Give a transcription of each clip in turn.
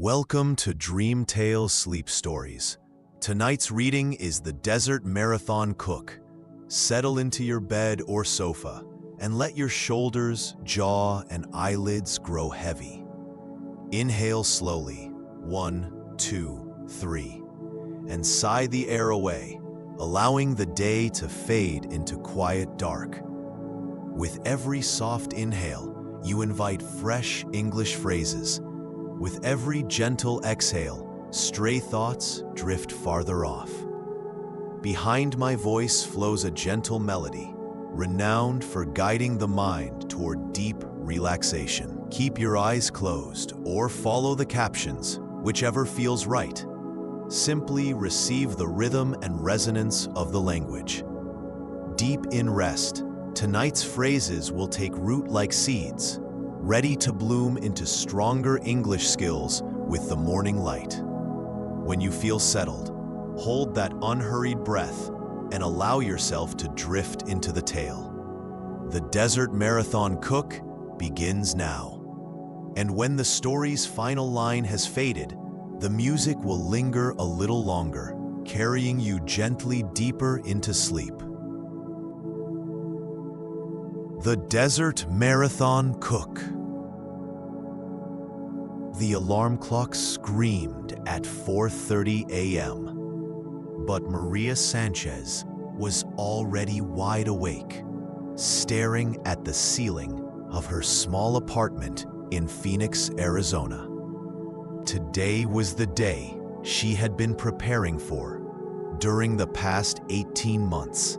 Welcome to Dream Tale Sleep Stories. Tonight's reading is The Desert Marathon Cook. Settle into your bed or sofa and let your shoulders, jaw, and eyelids grow heavy. Inhale slowly, 1, 2, 3, and sigh the air away, allowing the day to fade into quiet dark. With every soft inhale, you invite fresh English phrases. With every gentle exhale, stray thoughts drift farther off. Behind my voice flows a gentle melody, renowned for guiding the mind toward deep relaxation. Keep your eyes closed or follow the captions, whichever feels right. Simply receive the rhythm and resonance of the language. Deep in rest, tonight's phrases will take root like seeds, ready to bloom into stronger English skills with the morning light. When you feel settled, hold that unhurried breath and allow yourself to drift into the tale. The Desert Marathon Cook begins now. And when the story's final line has faded, the music will linger a little longer, carrying you gently deeper into sleep. The Desert Marathon Cook. The alarm clock screamed at 4:30 a.m., but Maria Sanchez was already wide awake, staring at the ceiling of her small apartment in Phoenix, Arizona. Today was the day she had been preparing for during the past 18 months.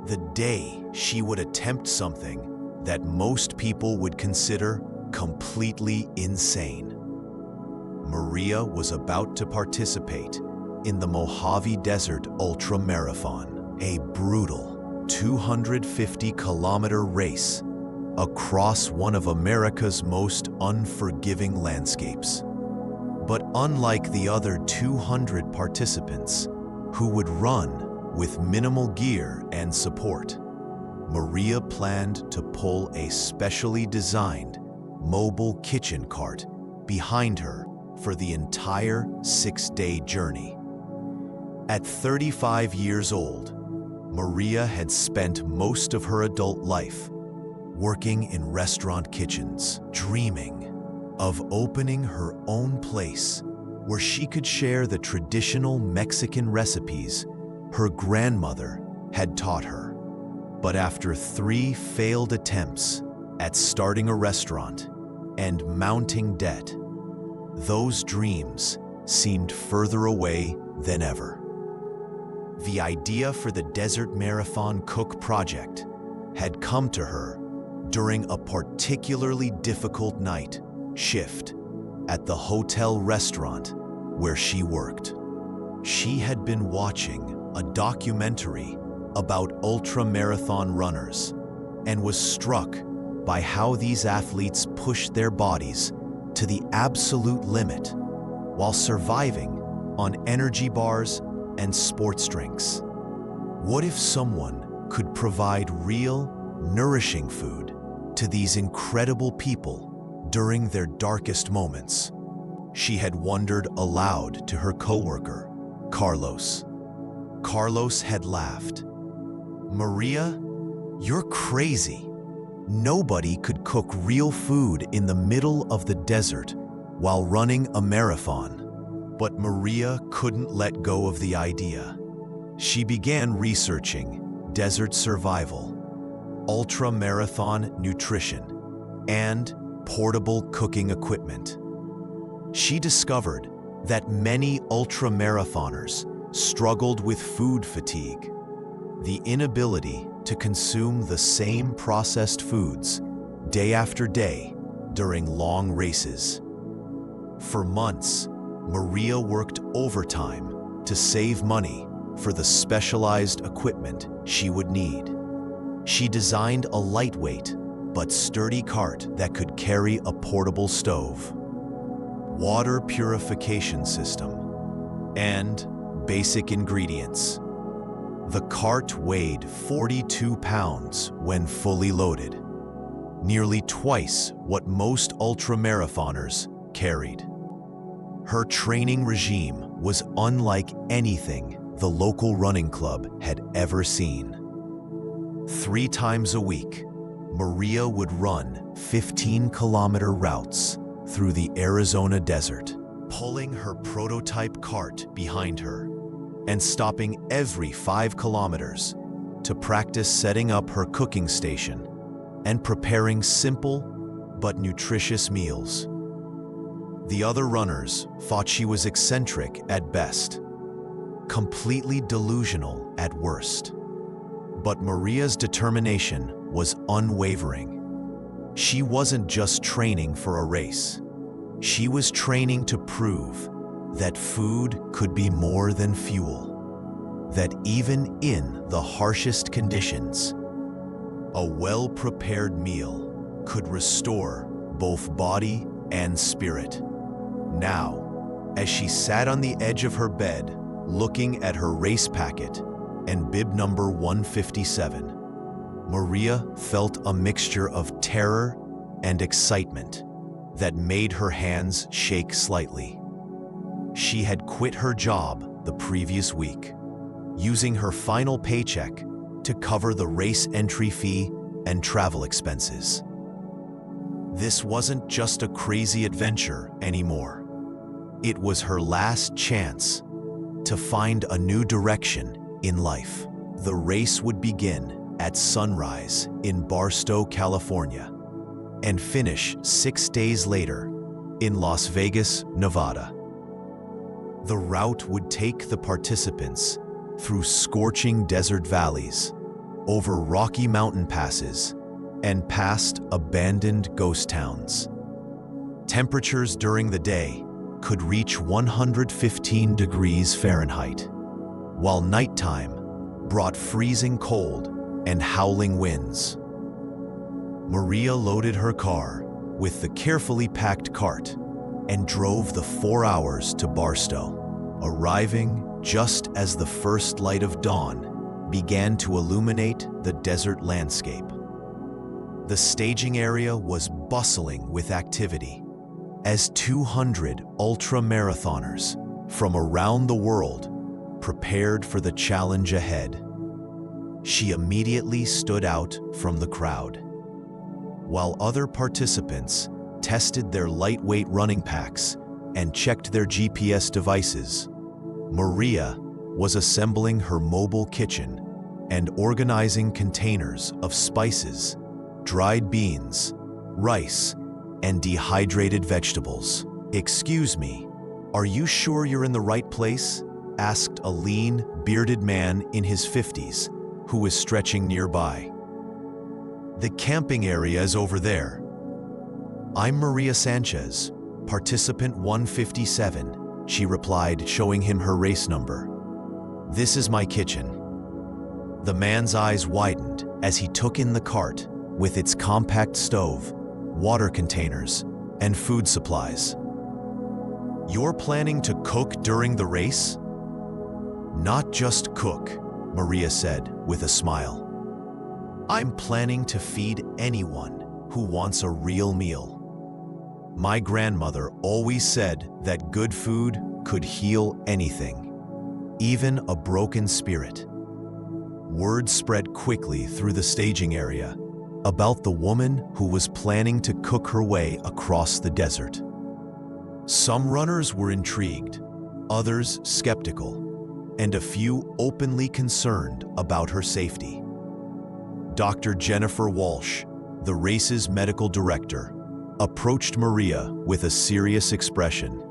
The day she would attempt something that most people would consider completely insane. Maria was about to participate in the Mojave Desert Ultra Marathon, a brutal 250-kilometer race across one of America's most unforgiving landscapes. But unlike the other 200 participants who would run with minimal gear and support, Maria planned to pull a specially designed mobile kitchen cart behind her for the entire 6-day journey. At 35 years old, Maria had spent most of her adult life working in restaurant kitchens, dreaming of opening her own place where she could share the traditional Mexican recipes her grandmother had taught her. But after 3 failed attempts at starting a restaurant and mounting debt, those dreams seemed further away than ever. The idea for the Desert Marathon Cook project had come to her during a particularly difficult night shift at the hotel restaurant where she worked. She had been watching a documentary about ultra-marathon runners and was struck by how these athletes pushed their bodies to the absolute limit while surviving on energy bars and sports drinks. What if someone could provide real, nourishing food to these incredible people during their darkest moments? She had wondered aloud to her coworker, Carlos. Carlos had laughed. "Maria, you're crazy. Nobody could cook real food in the middle of the desert while running a marathon." But Maria couldn't let go of the idea. She began researching desert survival, ultra-marathon nutrition, and portable cooking equipment. She discovered that many ultra-marathoners struggled with food fatigue, the inability to consume the same processed foods day after day during long races. For months, Maria worked overtime to save money for the specialized equipment she would need. She designed a lightweight but sturdy cart that could carry a portable stove, water purification system, and basic ingredients. The cart weighed 42 pounds when fully loaded, nearly twice what most ultramarathoners carried. Her training regime was unlike anything the local running club had ever seen. 3 times a week, Maria would run 15-kilometer routes through the Arizona desert, pulling her prototype cart behind her and stopping every 5 kilometers to practice setting up her cooking station and preparing simple but nutritious meals. The other runners thought she was eccentric at best, completely delusional at worst. But Maria's determination was unwavering. She wasn't just training for a race. She was training to prove that food could be more than fuel, that even in the harshest conditions, a well-prepared meal could restore both body and spirit. Now, as she sat on the edge of her bed, looking at her race packet and bib number 157, Maria felt a mixture of terror and excitement that made her hands shake slightly. She had quit her job the previous week, using her final paycheck to cover the race entry fee and travel expenses. This wasn't just a crazy adventure anymore. It was her last chance to find a new direction in life. The race would begin at sunrise in Barstow, California, and finish 6 days later in Las Vegas, Nevada. The route would take the participants through scorching desert valleys, over rocky mountain passes, and past abandoned ghost towns. Temperatures during the day could reach 115 degrees Fahrenheit, while nighttime brought freezing cold and howling winds. Maria loaded her car with the carefully packed cart and drove the 4 hours to Barstow, arriving just as the first light of dawn began to illuminate the desert landscape. The staging area was bustling with activity as 200 ultra-marathoners from around the world prepared for the challenge ahead. She immediately stood out from the crowd. While other participants tested their lightweight running packs and checked their GPS devices, Maria was assembling her mobile kitchen and organizing containers of spices, dried beans, rice, and dehydrated vegetables. "Excuse me, are you sure you're in the right place?" asked a lean, bearded man in his 50s who was stretching nearby. "The camping area is over there." "I'm Maria Sanchez, participant 157, she replied, showing him her race number. "This is my kitchen." The man's eyes widened as he took in the cart with its compact stove, water containers, and food supplies. "You're planning to cook during the race?" "Not just cook," Maria said with a smile. "I'm planning to feed anyone who wants a real meal. My grandmother always said that good food could heal anything, even a broken spirit." Word spread quickly through the staging area about the woman who was planning to cook her way across the desert. Some runners were intrigued, others skeptical, and a few openly concerned about her safety. Dr. Jennifer Walsh, the race's medical director, approached Maria with a serious expression.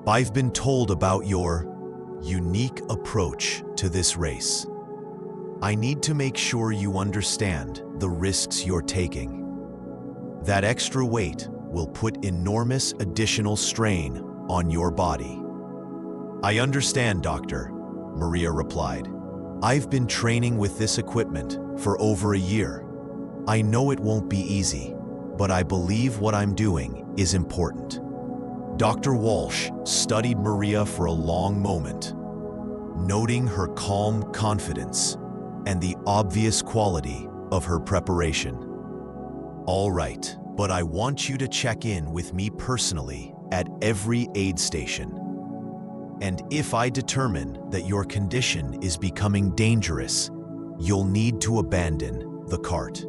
"I've been told about your unique approach to this race. I need to make sure you understand the risks you're taking. That extra weight will put enormous additional strain on your body." "I understand, doctor," Maria replied. "I've been training with this equipment for over a year. I know it won't be easy, but I believe what I'm doing is important." Dr. Walsh studied Maria for a long moment, noting her calm confidence and the obvious quality of her preparation. "All right, but I want you to check in with me personally at every aid station. And if I determine that your condition is becoming dangerous, you'll need to abandon the cart."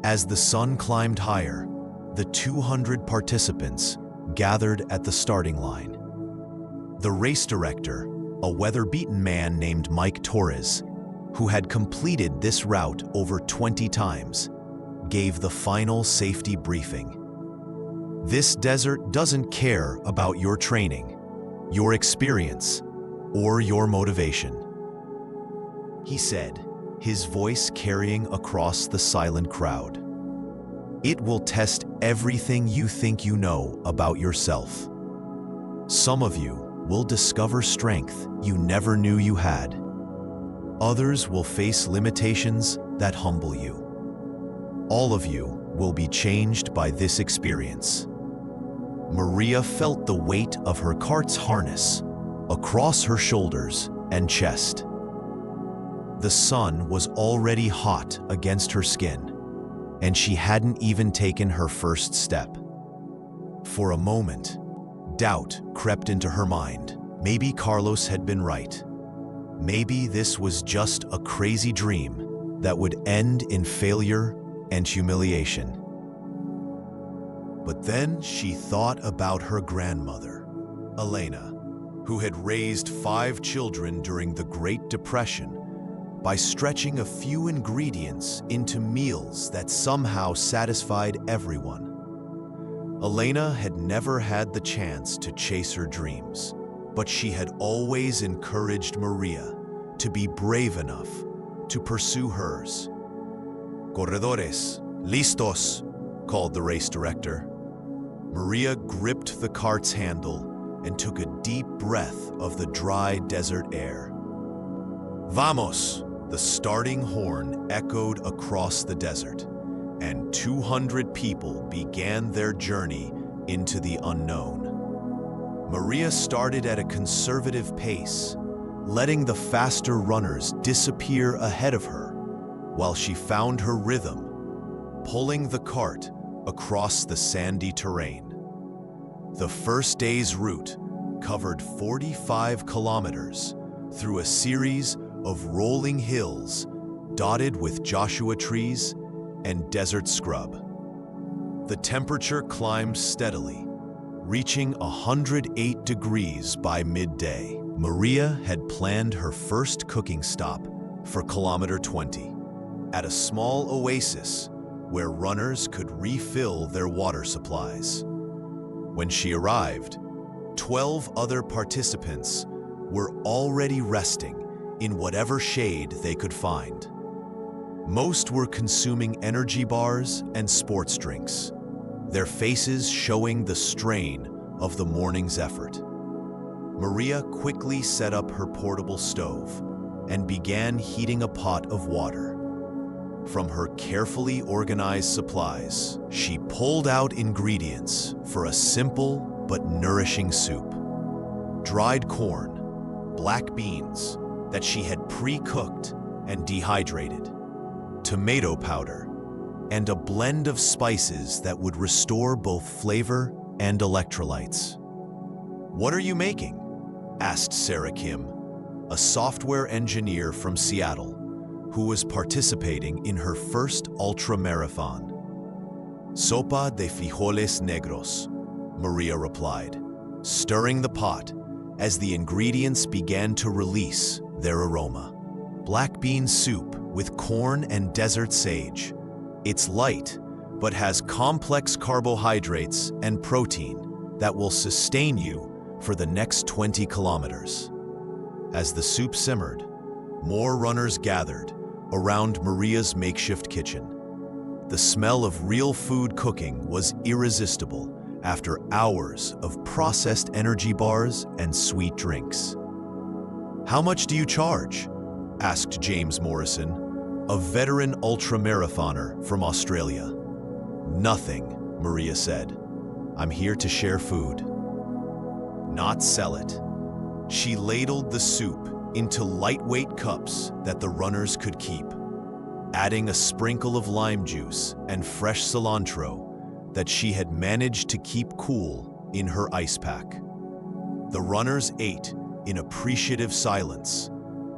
As the sun climbed higher, the 200 participants gathered at the starting line. The race director, a weather-beaten man named Mike Torres, who had completed this route over 20 times, gave the final safety briefing. "This desert doesn't care about your training, your experience, or your motivation," he said, his voice carrying across the silent crowd. "It will test everything you think you know about yourself. Some of you will discover strength you never knew you had. Others will face limitations that humble you. All of you will be changed by this experience." Maria felt the weight of her cart's harness across her shoulders and chest. The sun was already hot against her skin, and she hadn't even taken her first step. For a moment, doubt crept into her mind. Maybe Carlos had been right. Maybe this was just a crazy dream that would end in failure and humiliation. But then she thought about her grandmother, Elena, who had raised 5 children during the Great Depression by stretching a few ingredients into meals that somehow satisfied everyone. Elena had never had the chance to chase her dreams, but she had always encouraged Maria to be brave enough to pursue hers. "Corredores, listos," called the race director. Maria gripped the cart's handle and took a deep breath of the dry desert air. "Vamos!" The starting horn echoed across the desert, and 200 people began their journey into the unknown. Maria started at a conservative pace, letting the faster runners disappear ahead of her, while she found her rhythm, pulling the cart across the sandy terrain. The first day's route covered 45 kilometers through a series of rolling hills dotted with Joshua trees and desert scrub. The temperature climbed steadily, reaching 108 degrees by midday. Maria had planned her first cooking stop for kilometer 20 at a small oasis where runners could refill their water supplies. When she arrived, 12 other participants were already resting in whatever shade they could find. Most were consuming energy bars and sports drinks, their faces showing the strain of the morning's effort. Maria quickly set up her portable stove and began heating a pot of water. From her carefully organized supplies, she pulled out ingredients for a simple but nourishing soup. Dried corn, black beans that she had pre-cooked and dehydrated, tomato powder, and a blend of spices that would restore both flavor and electrolytes. "What are you making?" asked Sarah Kim, a software engineer from Seattle, who was participating in her first ultra-marathon. "Sopa de frijoles negros," Maria replied, stirring the pot as the ingredients began to release their aroma. "Black bean soup with corn and desert sage. It's light, but has complex carbohydrates and protein that will sustain you for the next 20 kilometers." As the soup simmered, more runners gathered around Maria's makeshift kitchen. The smell of real food cooking was irresistible after hours of processed energy bars and sweet drinks. "How much do you charge?" asked James Morrison, a veteran ultramarathoner from Australia. "Nothing," Maria said. "I'm here to share food, not sell it." She ladled the soup into lightweight cups that the runners could keep, adding a sprinkle of lime juice and fresh cilantro that she had managed to keep cool in her ice pack. The runners ate in appreciative silence,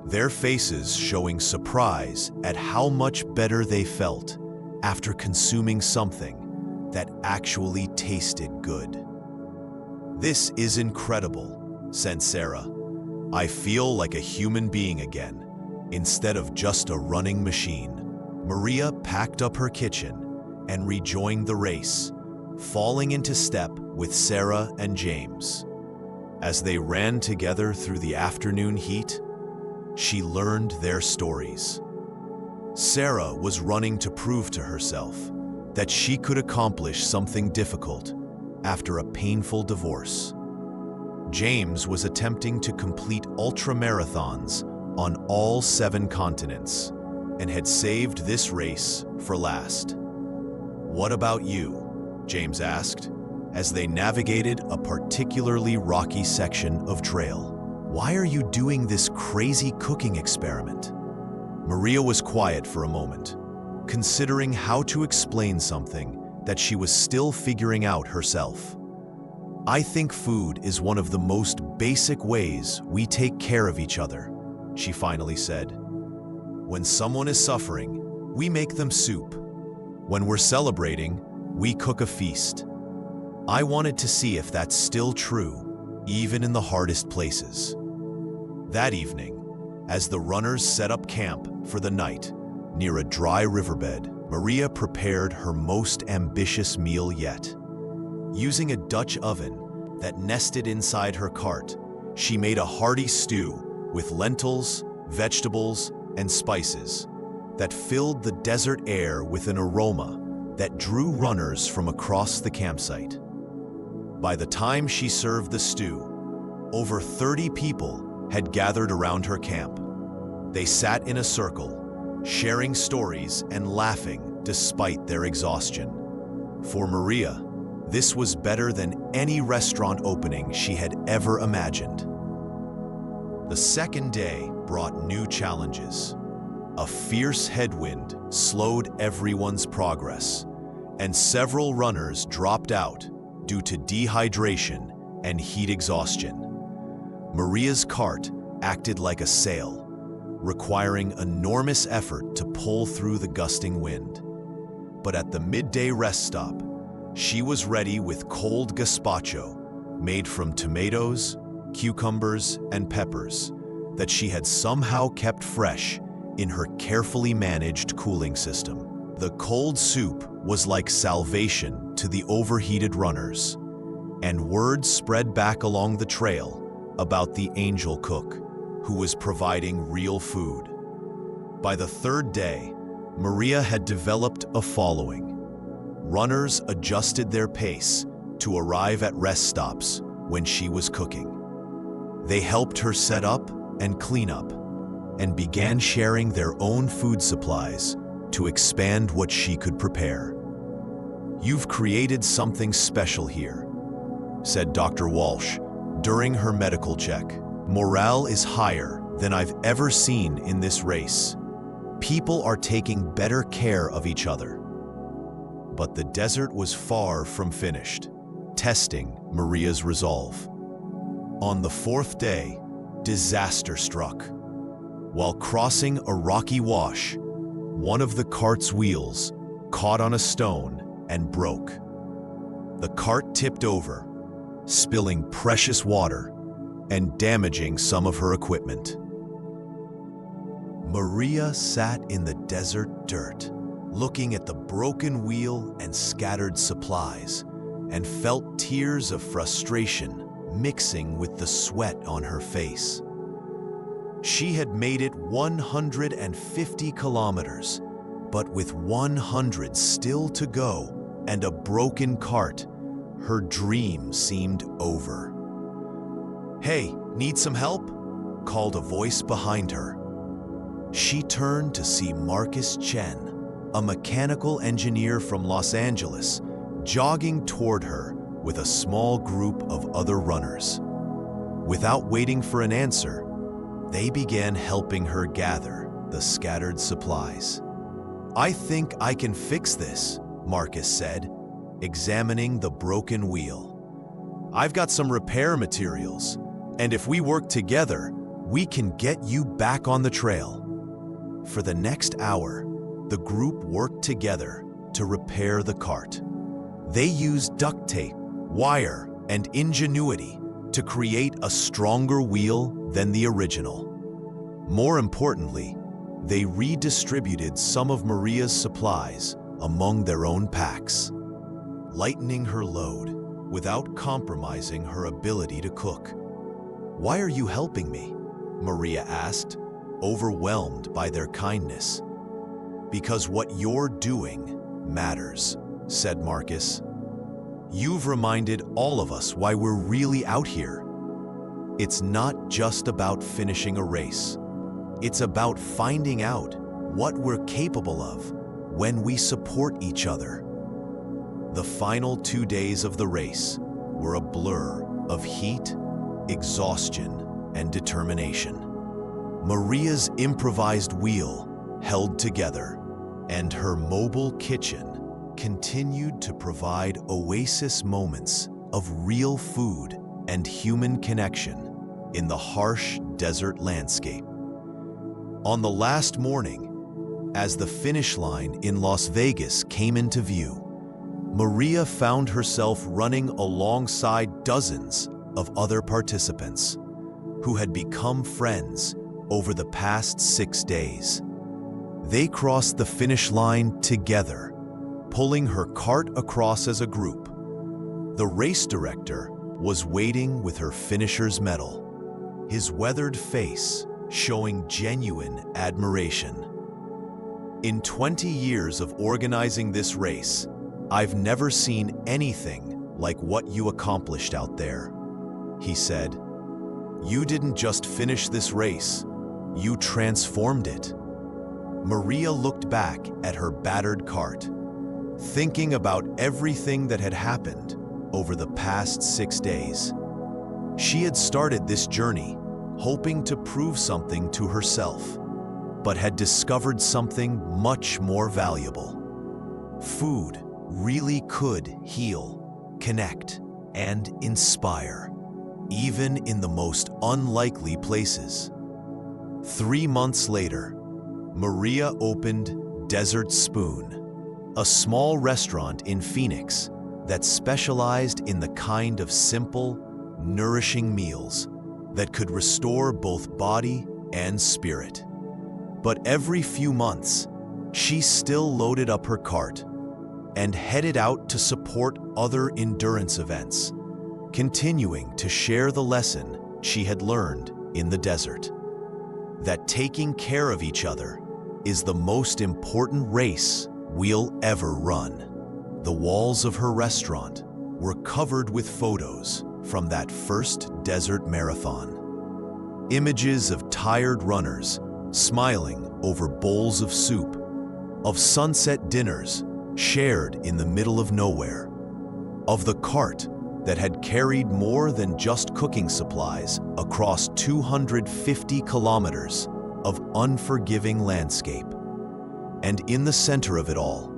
their faces showing surprise at how much better they felt after consuming something that actually tasted good. "This is incredible," said Sarah. "I feel like a human being again, instead of just a running machine." Maria packed up her kitchen and rejoined the race, falling into step with Sarah and James. As they ran together through the afternoon heat, she learned their stories. Sarah was running to prove to herself that she could accomplish something difficult after a painful divorce. James was attempting to complete ultra-marathons on all 7 continents and had saved this race for last. "What about you?" James asked, as they navigated a particularly rocky section of trail. "Why are you doing this crazy cooking experiment?" Maria was quiet for a moment, considering how to explain something that she was still figuring out herself. "I think food is one of the most basic ways we take care of each other," she finally said. "When someone is suffering, we make them soup. When we're celebrating, we cook a feast." I wanted to see if that's still true, even in the hardest places. That evening, as the runners set up camp for the night near a dry riverbed, Maria prepared her most ambitious meal yet. Using a Dutch oven that nested inside her cart, she made a hearty stew with lentils, vegetables, and spices that filled the desert air with an aroma that drew runners from across the campsite. By the time she served the stew, over 30 people had gathered around her camp. They sat in a circle, sharing stories and laughing despite their exhaustion. For Maria, this was better than any restaurant opening she had ever imagined. The second day brought new challenges. A fierce headwind slowed everyone's progress, and several runners dropped out due to dehydration and heat exhaustion. Maria's cart acted like a sail, requiring enormous effort to pull through the gusting wind. But at the midday rest stop, she was ready with cold gazpacho made from tomatoes, cucumbers, and peppers that she had somehow kept fresh in her carefully managed cooling system. The cold soup was like salvation to the overheated runners, and word spread back along the trail about the angel cook, who was providing real food. By the third day, Maria had developed a following. Runners adjusted their pace to arrive at rest stops when she was cooking. They helped her set up and clean up, and began sharing their own food supplies to expand what she could prepare. "You've created something special here," said Dr. Walsh during her medical check. "Morale is higher than I've ever seen in this race. People are taking better care of each other." But the desert was far from finished, testing Maria's resolve. On the 4th day, disaster struck. While crossing a rocky wash, one of the cart's wheels caught on a stone and broke. The cart tipped over, spilling precious water and damaging some of her equipment. Maria sat in the desert dirt, looking at the broken wheel and scattered supplies, and felt tears of frustration mixing with the sweat on her face. She had made it 150 kilometers, but with 100 still to go and a broken cart, her dream seemed over. "Hey, need some help?" called a voice behind her. She turned to see Marcus Chen, a mechanical engineer from Los Angeles, jogging toward her with a small group of other runners. Without waiting for an answer, they began helping her gather the scattered supplies. "I think I can fix this," Marcus said, examining the broken wheel. I've got some repair materials, and if we work together, we can get you back on the trail." For the next hour, the group worked together to repair the cart. They used duct tape, wire, and ingenuity to create a stronger wheel than the original. More importantly, they redistributed some of Maria's supplies among their own packs, lightening her load without compromising her ability to cook. "Why are you helping me?" Maria asked, overwhelmed by their kindness. "Because what you're doing matters," said Marcus. "You've reminded all of us why we're really out here. It's not just about finishing a race. It's about finding out what we're capable of when we support each other." The final 2 days of the race were a blur of heat, exhaustion, and determination. Maria's improvised wheel held together, and her mobile kitchen continued to provide oasis moments of real food and human connection in the harsh desert landscape. On the last morning, as the finish line in Las Vegas came into view, Maria found herself running alongside dozens of other participants who had become friends over the past 6 days. They crossed the finish line together, pulling her cart across as a group. The race director was waiting with her finisher's medal, his weathered face showing genuine admiration. "In 20 years of organizing this race, I've never seen anything like what you accomplished out there," he said. "You didn't just finish this race, you transformed it." Maria looked back at her battered cart, thinking about everything that had happened over the past 6 days. She had started this journey hoping to prove something to herself, but had discovered something much more valuable. Food really could heal, connect, and inspire, even in the most unlikely places. 3 months later, Maria opened Desert Spoon, a small restaurant in Phoenix that specialized in the kind of simple, nourishing meals that could restore both body and spirit. But every few months, she still loaded up her cart and headed out to support other endurance events, continuing to share the lesson she had learned in the desert: that taking care of each other is the most important race we'll ever run. The walls of her restaurant were covered with photos from that first desert marathon. Images of tired runners smiling over bowls of soup, of sunset dinners shared in the middle of nowhere, of the cart that had carried more than just cooking supplies across 250 kilometers of unforgiving landscape. And in the center of it all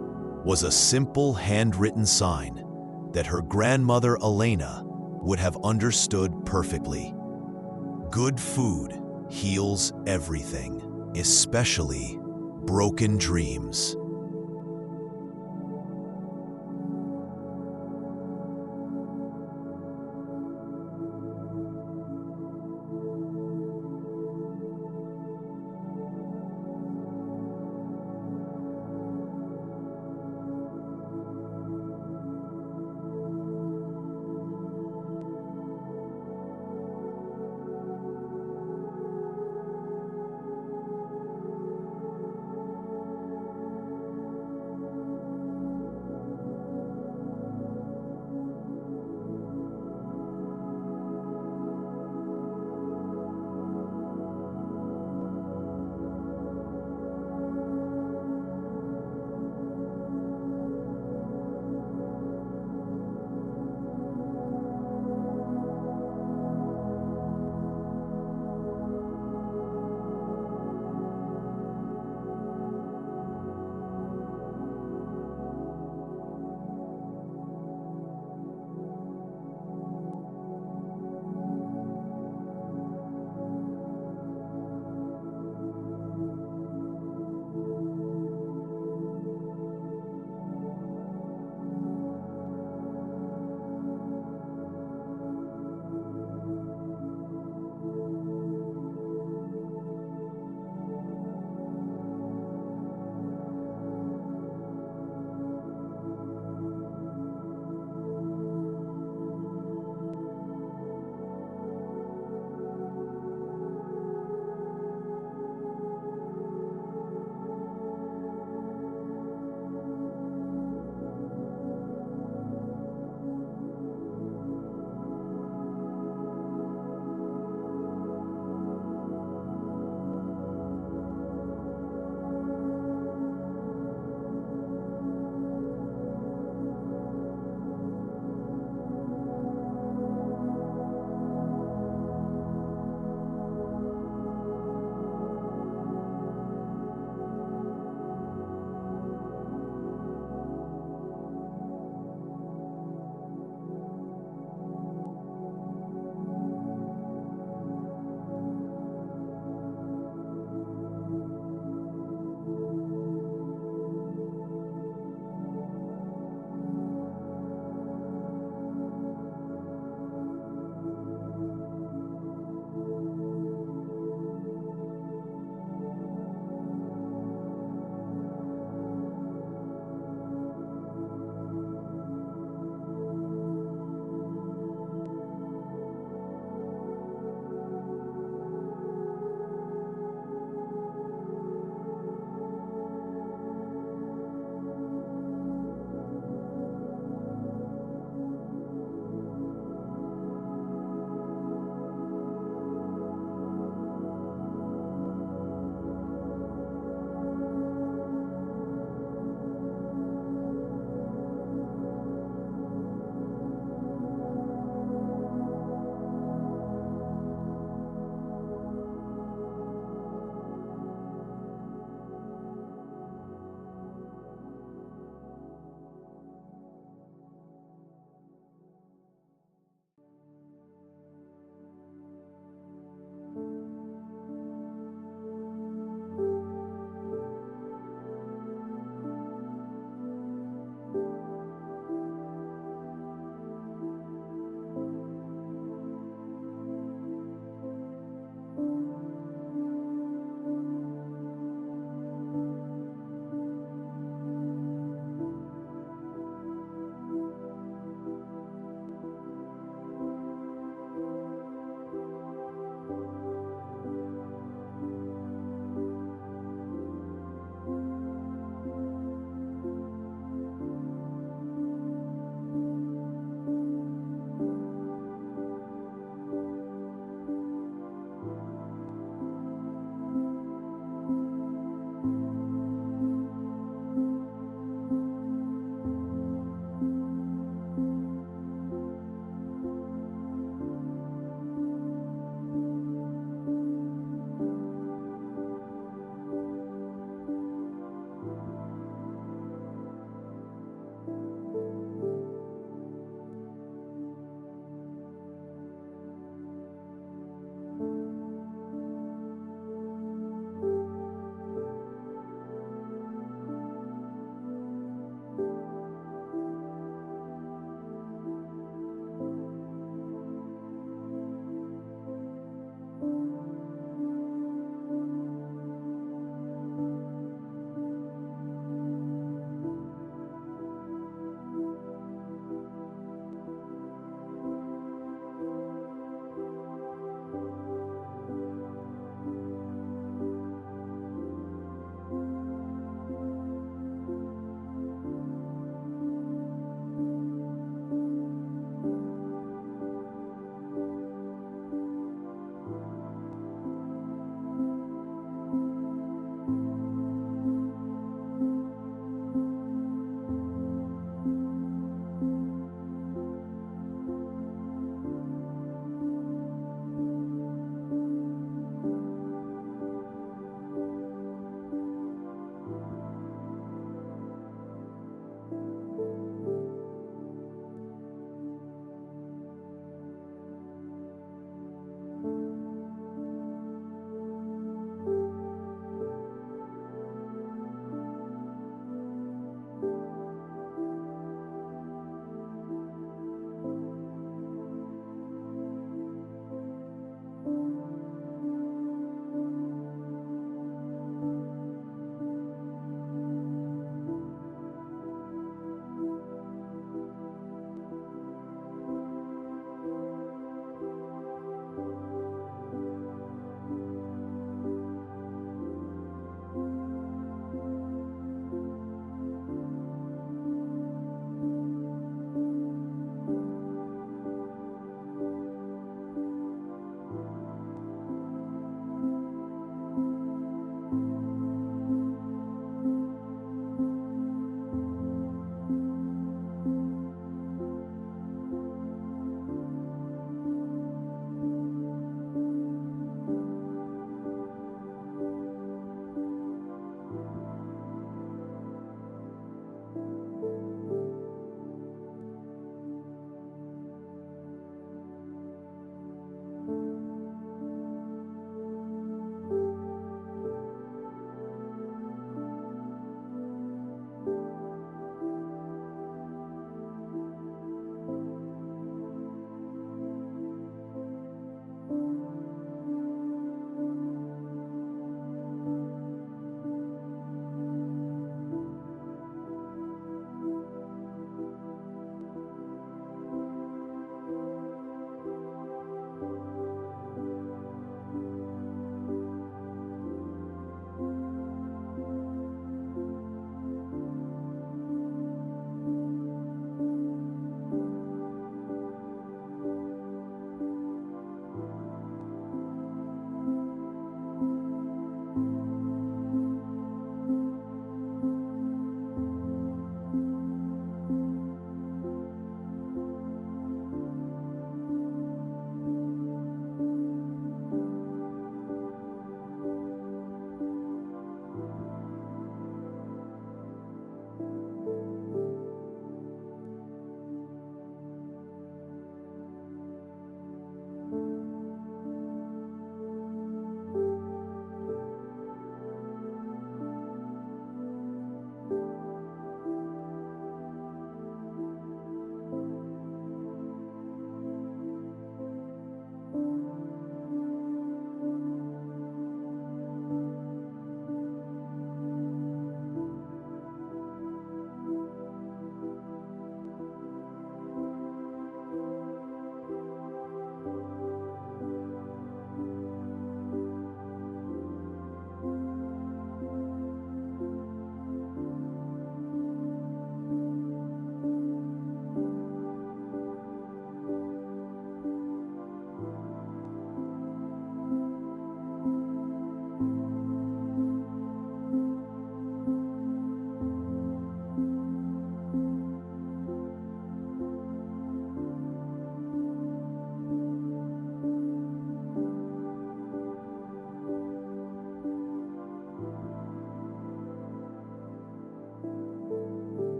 was a simple handwritten sign that her grandmother Elena would have understood perfectly: "Good food heals everything, especially broken dreams."